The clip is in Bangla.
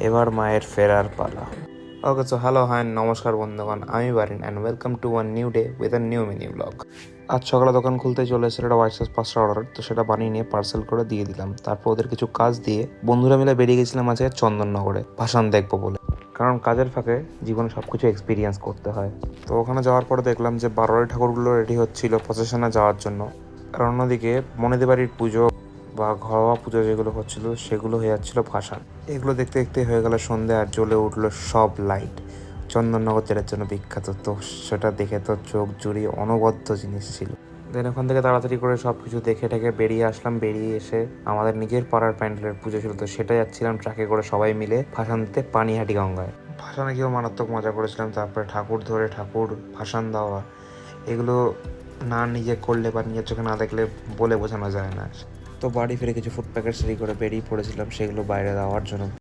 এবার মায়ের ফেরার পালা। ওকে, সো হ্যালো, হাই, নমস্কার বন্ধুগণ, আমি Barin and welcome to one knew day with a new mini blog. আজ সকালে দোকান খুলতে চলে এসেছিল একটা হোয়াইট সস পাস্তা অর্ডার, তো সেটা বানিয়ে নিয়ে পার্সেল করে দিয়ে দিলাম। তারপর ওদের কিছু কাজ দিয়ে বন্ধুরা মিলে বেরিয়ে গেছিলাম আজকে চন্দননগরে ভাসান দেখবো বলে, কারণ কাজের ফাঁকে জীবনে সব কিছু এক্সপিরিয়েন্স করতে হয়। তো ওখানে যাওয়ার পরে দেখলাম যে বারোয়ারি ঠাকুরগুলো রেডি হচ্ছিল প্রসেশনে যাওয়ার জন্য, আর অন্যদিকে মনেদি বাড়ির পুজো বা ঘরোয়া পুজো যেগুলো হচ্ছিল সেগুলো হয়ে যাচ্ছিল ভাসান। এগুলো দেখতে দেখতে হয়ে গেল সন্ধে, আর জ্বলে উঠলো সব লাইট। চন্দননগর তেলের জন্য বিখ্যাত, তো সেটা দেখে তো চোখ জুড়িয়ে অনবদ্য জিনিস ছিল। দেন ওখান থেকে তাড়াতাড়ি করে সব কিছু দেখে টেকে বেরিয়ে আসলাম। বেরিয়ে এসে আমাদের নিজের পাড়ার প্যান্ডেলের পুজো ছিল, তো সেটা যাচ্ছিলাম ট্রাকে করে সবাই মিলে ভাসান দিতে পানিহাটি গঙ্গায়। ভাসানে গিয়েও মারাত্মক মজা করেছিলাম। তারপরে ঠাকুর ধরে ঠাকুর ভাসান দেওয়া, এগুলো না নিজে করলে বা নিজের চোখে না দেখলে বলে বোঝানো যায় না। তো বাড়ি ফিরে কিছু ফুড প্যাকেটস রেডি করে বেরিয়ে পড়েছিলাম সেগুলো বাইরে দেওয়ার জন্য।